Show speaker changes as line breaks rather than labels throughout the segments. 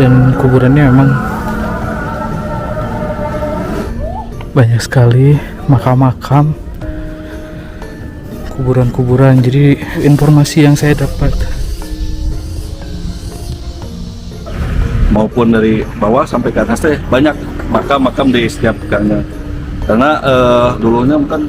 Dan kuburannya memang banyak sekali makam-makam, kuburan-kuburan. Jadi informasi yang saya dapat
maupun dari bawah sampai ke atas teh banyak makam-makam di setiap gangnya. Karena dulunya kan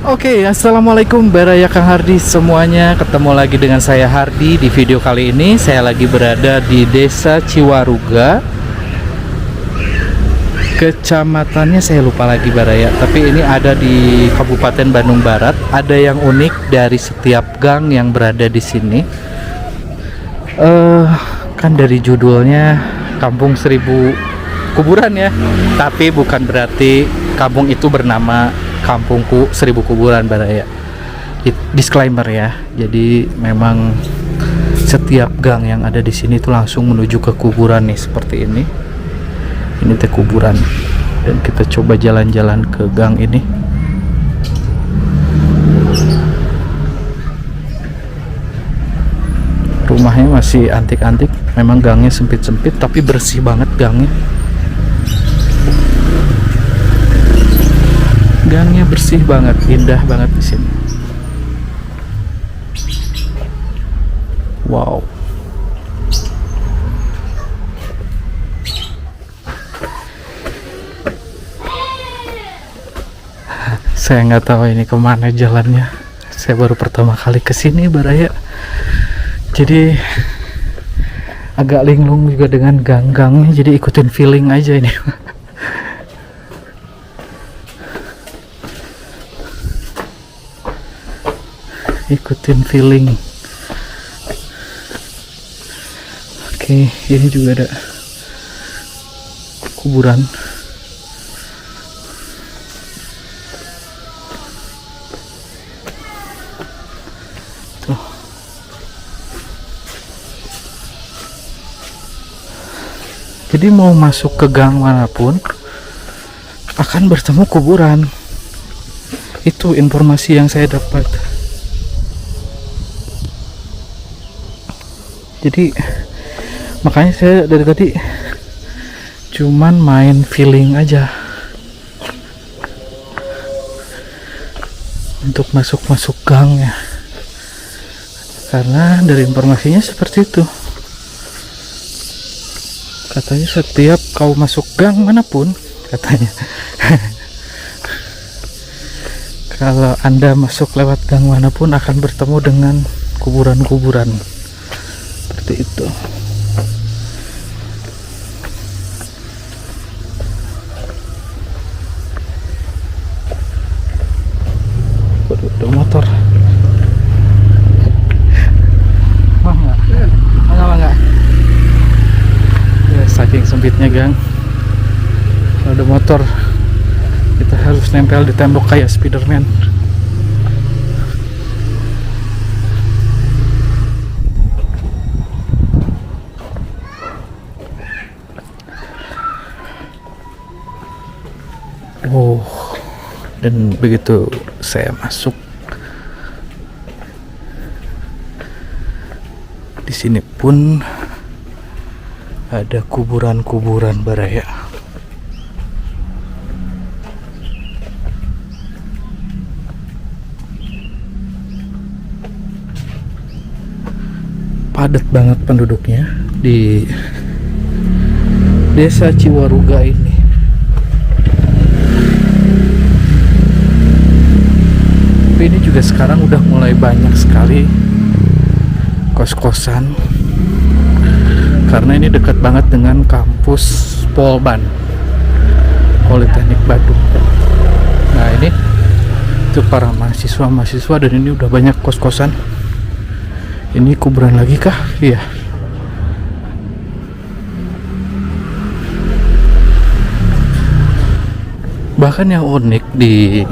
Oke, assalamualaikum Baraya Kang Hardi semuanya. Ketemu lagi dengan saya Hardi. Di video kali ini saya lagi berada di Desa Ciwaruga. Kecamatannya saya lupa lagi Baraya, tapi ini ada di Kabupaten Bandung Barat. Ada yang unik dari setiap gang yang berada di sini. Kan dari judulnya Kampung Seribu Kuburan ya, tapi bukan berarti kampung itu bernama Kampungku Seribu Kuburan Baraya. Disclaimer ya. Jadi memang setiap gang yang ada di sini tuh langsung menuju ke kuburan nih seperti ini. Ini teh kuburan. Dan kita coba jalan-jalan ke gang ini. Rumahnya masih antik-antik. Memang gangnya sempit-sempit tapi bersih banget gangnya. Gangnya bersih banget, indah banget di sini. Wow. Saya nggak tahu ini kemana jalannya. Saya baru pertama kali kesini Baraya. Jadi agak linglung juga dengan gang-gangnya. Jadi ikutin feeling aja ini. Ikutin feeling. Oke, ini juga ada kuburan. Tuh. Jadi mau masuk ke gang manapun akan bertemu kuburan. Itu informasi yang saya dapat. Jadi makanya saya dari tadi cuman main feeling aja untuk masuk gang ya, karena dari informasinya seperti itu. Katanya setiap kau masuk gang manapun, katanya kalau Anda masuk lewat gang manapun akan bertemu dengan kuburan-kuburan. Seperti itu. Waduh, ada motor. Enggak. Ya, saking sempitnya gang. Kalau ada motor, kita harus nempel di tembok kayak Spiderman. Oh, dan begitu saya masuk di sini pun ada kuburan-kuburan Baraya. Padat banget penduduknya di Desa Ciwaruga ini. Tapi ini juga sekarang udah mulai banyak sekali kos-kosan, karena ini dekat banget dengan kampus Polban, Politeknik Bandung. Nah ini untuk para mahasiswa dan ini udah banyak kos-kosan. Ini kuburan lagi kah? Iya. Bahkan yang unik di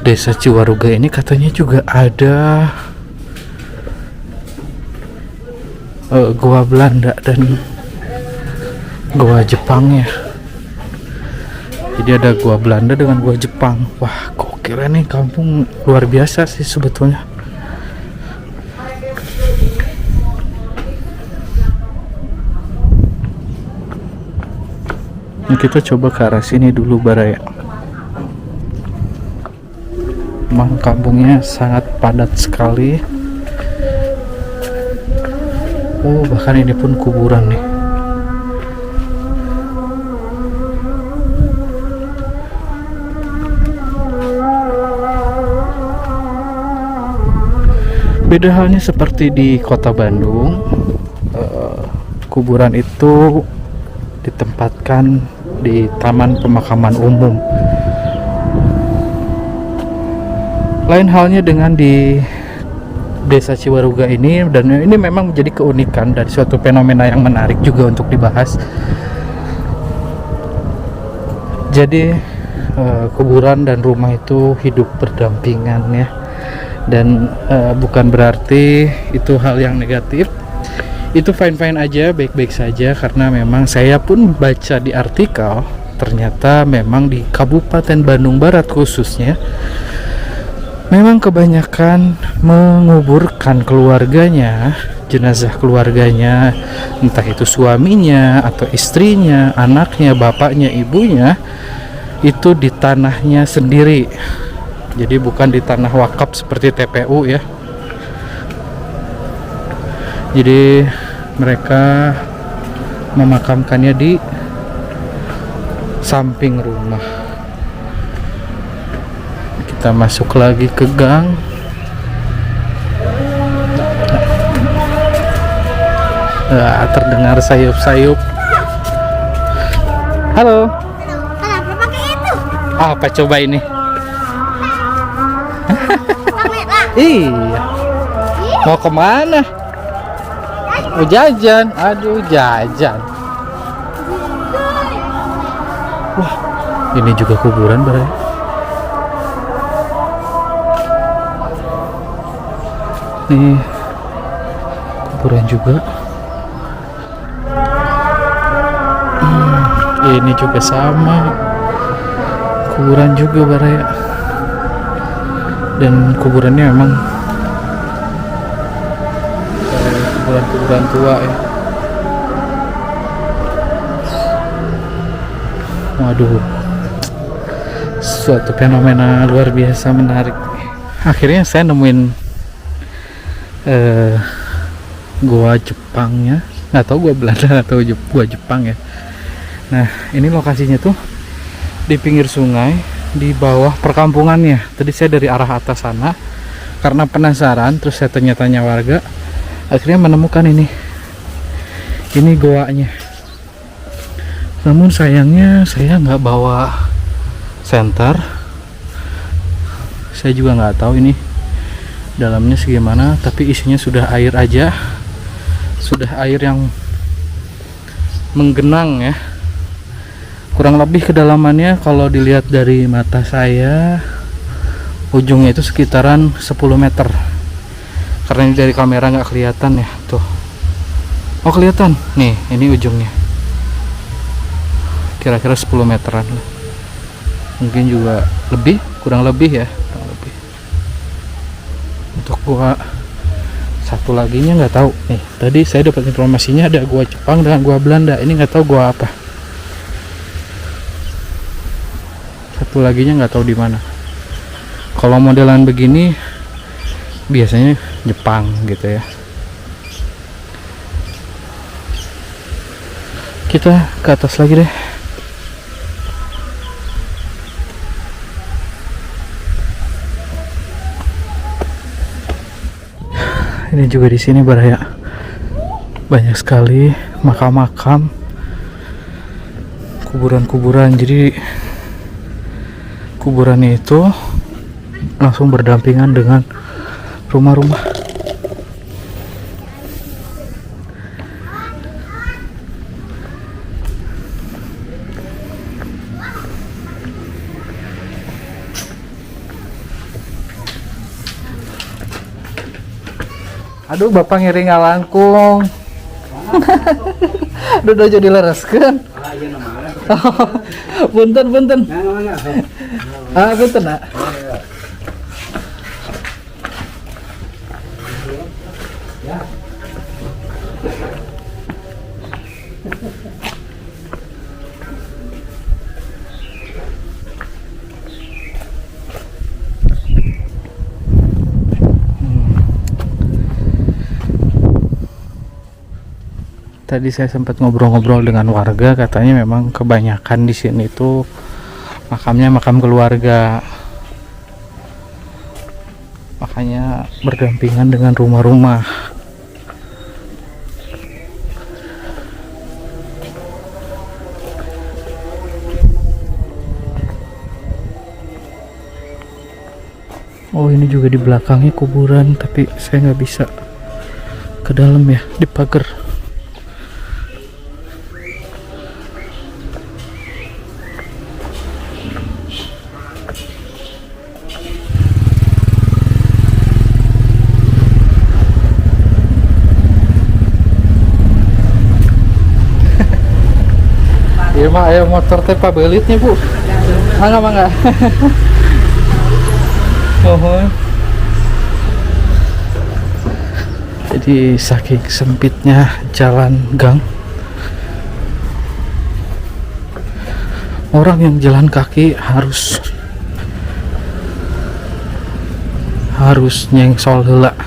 Desa Ciwaruga ini katanya juga ada gua Belanda dan gua Jepang ya. Jadi ada gua Belanda dengan gua Jepang. Wah, gokil. Gila nih, kampung luar biasa sih sebetulnya. Nah, kita coba ke arah sini dulu Baraya. Memang kampungnya sangat padat sekali. Oh, bahkan ini pun kuburan nih. Beda halnya seperti di kota Bandung, kuburan itu ditempatkan di taman pemakaman umum. Lain halnya dengan di Desa Ciwaruga ini, dan ini memang menjadi keunikan dari suatu fenomena yang menarik juga untuk dibahas. Jadi kuburan dan rumah itu hidup berdampingan ya, dan bukan berarti itu hal yang negatif. Itu fine-fine aja, baik-baik saja, karena memang saya pun baca di artikel ternyata memang di Kabupaten Bandung Barat khususnya memang kebanyakan menguburkan keluarganya, jenazah keluarganya, entah itu suaminya atau istrinya, anaknya, bapaknya, ibunya, itu di tanahnya sendiri. Jadi bukan di tanah wakaf seperti TPU ya. Jadi mereka memakamkannya di samping rumah. Kita masuk lagi ke gang. Terdengar sayup-sayup. Halo.
Kenapa pakai itu?
Apa coba ini?
Kamera.
Iya. Mau kemana? Mau jajan. Aduh, jajan. Wah, ini juga kuburan Baray. Nih, kuburan juga. Ini juga sama. Kuburan juga Baray. Dan kuburannya memang kuburan tua ya. Waduh, suatu fenomena luar biasa menarik. Akhirnya saya nemuin gua Jepangnya, nggak tahu gua Belanda atau gua Jepang ya. Nah, ini lokasinya tuh di pinggir sungai, di bawah perkampungannya. Tadi saya dari arah atas sana karena penasaran, terus saya tanya-tanya warga, akhirnya menemukan ini goanya. Namun sayangnya saya nggak bawa senter. Saya juga nggak tahu ini dalamnya segimana, tapi isinya sudah air aja, sudah air yang menggenang ya. Kurang lebih kedalamannya kalau dilihat dari mata saya, ujungnya itu sekitaran 10 meter. Karena ini dari kamera nggak kelihatan ya, tuh. Oh kelihatan, nih ini ujungnya. Kira-kira 10 meteran lah. Mungkin juga lebih, kurang lebih ya, kurang lebih. Untuk gua satu laginya nggak tahu. Nih tadi saya dapat informasinya ada gua Jepang dengan gua Belanda. Ini nggak tahu gua apa. Satu laginya nggak tahu di mana. Kalau modelan begini biasanya Jepang gitu ya. Kita ke atas lagi deh. Ini juga di sini Baraya. Banyak sekali makam-makam, kuburan-kuburan. Jadi kuburannya itu langsung berdampingan dengan rumah-rumah. Aduh, bapak ngiring ngalangkung. Aduh, udah jadi lereskeun. Punten. Ah, punten nak. tadi saya sempat ngobrol-ngobrol dengan warga, katanya memang kebanyakan di sini tuh makamnya makam keluarga. Makanya berdampingan dengan rumah-rumah. Oh, ini juga di belakangnya kuburan, tapi saya nggak bisa ke dalam ya, di pagar. Iya mah, ayo motor teh pabelitnya bu. Mangga. Oh. Jadi saking sempitnya jalan gang, orang yang jalan kaki harus nyengsol heula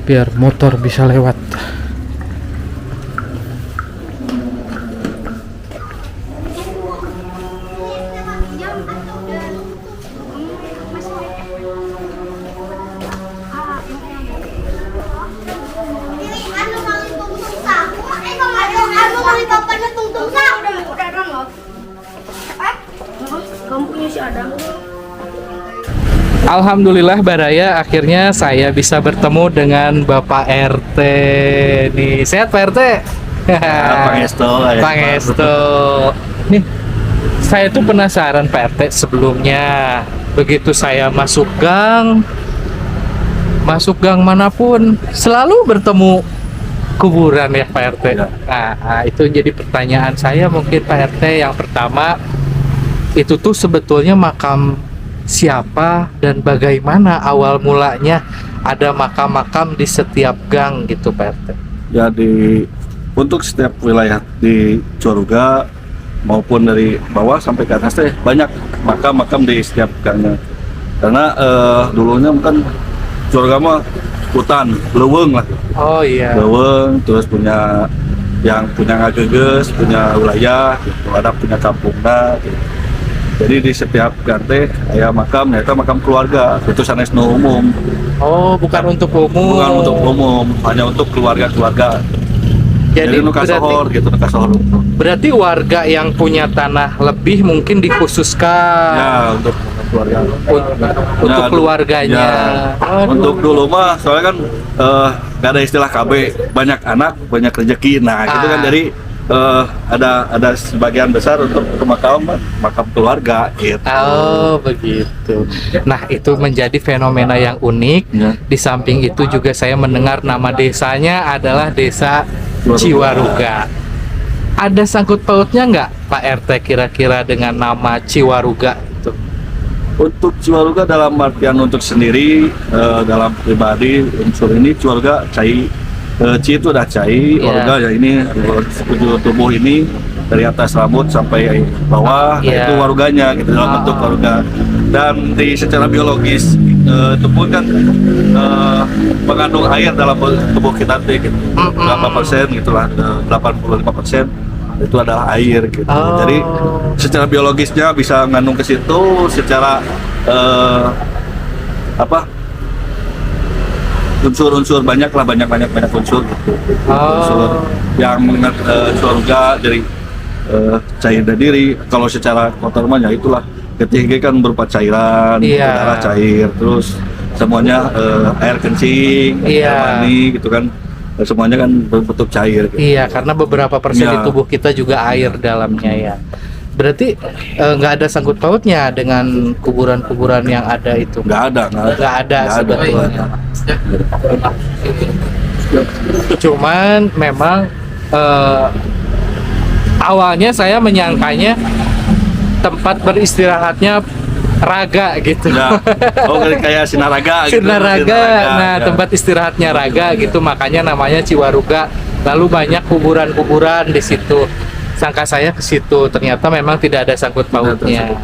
biar motor bisa lewat. Alhamdulillah Baraya, akhirnya saya bisa bertemu dengan Bapak RT nih. Sehat Pak RT?
Pangestu.
Pangestu. Nih, saya tuh penasaran Pak RT, sebelumnya begitu saya masuk gang manapun selalu bertemu kuburan ya Pak RT.
Ya.
Nah, itu jadi pertanyaan saya mungkin Pak RT. Yang pertama, itu tuh sebetulnya makam siapa dan bagaimana awal mulanya ada makam-makam di setiap gang gitu Pak RT?
Ya, untuk setiap wilayah di Ciwaruga maupun dari bawah sampai ke atas teh banyak makam-makam di setiap gangnya. Karena dulunya kan Ciwaruga mah hutan, leuweung lah.
Oh iya.
Leuweung, terus punya ngageges, punya wilayah, gitu. Ada punya kampungna. Gitu. Jadi di setiap gante aya makam, ternyata makam keluarga, itu sanes nu umum.
Oh, bukan untuk umum.
Bukan untuk umum, hanya untuk keluarga-keluarga. Jadi nu kasohor gitu, nu kasohor.
Berarti warga yang punya tanah lebih mungkin dikhususkan.
Ya, untuk keluarga.
Untuk keluarganya.
Ya, untuk dulu mah soalnya kan gak ada istilah KB, banyak anak, banyak rezeki. Nah, gitu kan dari ada sebagian besar untuk makam keluarga gitu.
Oh begitu. Nah itu menjadi fenomena yang unik.
Ya.
Di samping itu juga saya mendengar nama desanya adalah Desa Ciwaruga. Ada sangkut pautnya nggak Pak RT kira-kira dengan nama Ciwaruga itu?
Untuk Ciwaruga dalam artian untuk sendiri, dalam pribadi unsur ini Ciwaruga Ci itu udah cai, Waruga ya ini sekujur tubuh ini dari atas rambut sampai bawah, itu waruganya gitu dalam bentuk waruga. Dan secara biologis itu pun kan mengandung air dalam tubuh kita gitu. Berapa persen gitulah, 85% itu adalah air gitu. Jadi secara biologisnya bisa mengandung ke situ, secara unsur-unsur banyak unsur gitu. Unsur yang mengingat Ciwaruga dari cair dan diri. Kalau secara kotor mah ya itulah ketiga kan berupa cairan, darah cair, terus semuanya air kencing, air mani gitu kan, semuanya kan berbentuk cair gitu. Iya,
karena beberapa persen di tubuh kita juga air dalamnya ya. Berarti nggak ada sangkut pautnya dengan kuburan-kuburan yang ada itu?
Nggak ada
sebetulnya. Cuman memang awalnya saya menyangkanya tempat beristirahatnya raga gitu.
Ya. Oh, kayak Sinaraga gitu.
Sinaraga. Nah, ya. Tempat istirahatnya raga gitu, makanya namanya Ciwaruga. Lalu banyak kuburan-kuburan di situ. Sangka saya ke situ, ternyata memang tidak ada sangkut pautnya.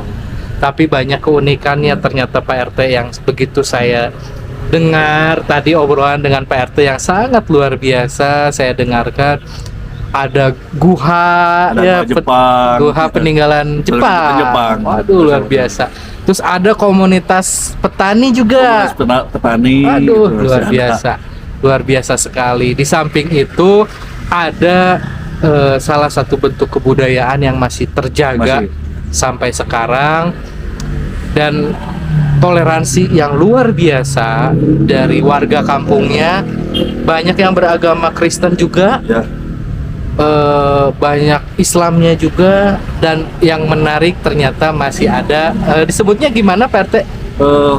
Tapi banyak keunikannya ternyata Pak RT yang begitu saya dengar tadi obrolan dengan Pak RT yang sangat luar biasa saya dengarkan. ada guha
Ada
ya,
gua Jepang.
guha peninggalan Jepang.
Jepang.
Waduh, luar biasa. Terus ada komunitas petani juga.
Petani.
Aduh,
gitu.
luar biasa. Luar biasa sekali. Di samping itu ada salah satu bentuk kebudayaan yang masih terjaga
Masih.
sampai sekarang, dan toleransi yang luar biasa dari warga kampungnya. Banyak yang beragama Kristen juga,
Ya.
banyak Islamnya juga, dan yang menarik ternyata masih ada disebutnya gimana Pak RT?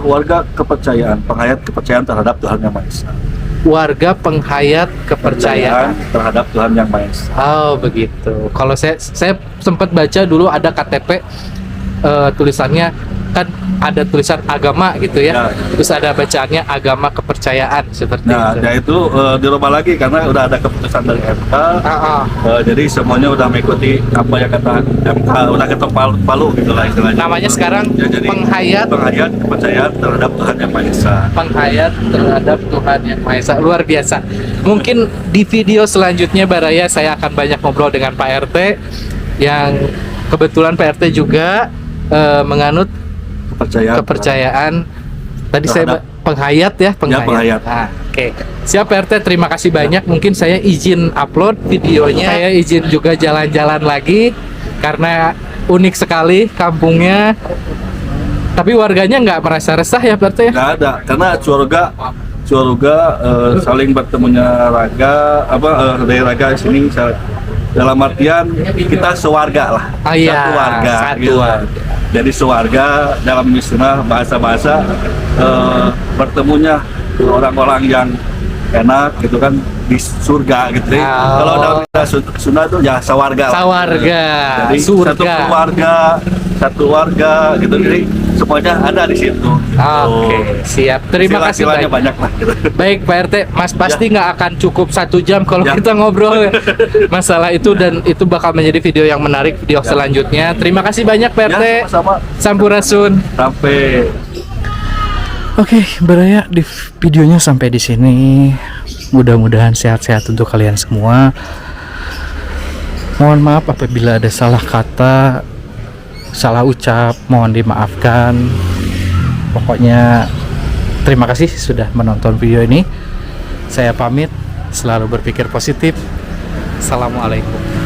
Warga kepercayaan, penghayat kepercayaan terhadap Tuhan Yang Maha Esa.
Warga penghayat kepercayaan.
Terhadap Tuhan Yang Maha Esa.
Oh begitu. Kalau saya sempat baca dulu ada KTP, tulisannya kan ada tulisan agama gitu ya.
Ya.
Terus ada bacaannya agama kepercayaan seperti
Nah,
itu.
ya itu dirubah lagi karena udah ada keputusan dari MK.
Ah, ah.
Jadi semuanya udah mengikuti apa yang kata MK, udah ketok palu gitu lah istilahnya.
Namanya sekarang
Ya, jadi
penghayat
kepercayaan terhadap Tuhan Yang Maha Esa.
penghayat terhadap Tuhan Yang Maha Esa. Luar biasa. Mungkin di video selanjutnya Baraya saya akan banyak ngobrol dengan Pak RT, yang kebetulan Pak RT juga menganut kepercayaan. Tadi saya penghayat ya, penghayat.
penghayat.
Ah, oke. Siap Pak RT, terima kasih banyak. Mungkin saya izin upload videonya. Saya izin juga jalan-jalan lagi karena unik sekali kampungnya. Tapi warganya nggak merasa resah ya Pak RT ya?
Nggak ada, karena Cuaruga saling bertemunya raga dari raga sini dalam artian kita sewarga lah.
Oh iya,
Satu warga
satu
gitu.
warga.
Jadi sewarga dalam istilah bahasa-bahasa bertemunya orang-orang yang enak gitu kan di surga gitu.
Oh.
Kalau dalam istilah Sunda itu ya sewarga lah.
Sawarga,
Jadi
surga.
satu warga gitu, jadi semuanya ada di situ.
Oke, siap. Terima kasih
Istilah-istilahnya
banyak.
banyak lah gitu.
Baik Pak RT, Mas pasti nggak akan cukup 1 jam kalau
Ya.
kita ngobrol masalah itu, dan itu bakal menjadi video yang menarik video selanjutnya. Terima kasih banyak Pak RT.
Ya, sama-sama.
Sampurasun.
Sampai
Oke, Baraya, di videonya sampai di sini. Mudah-mudahan sehat-sehat untuk kalian semua. Mohon maaf apabila ada salah kata, salah ucap, mohon dimaafkan. Pokoknya terima kasih sudah menonton video ini. Saya pamit, selalu berpikir positif. Assalamualaikum.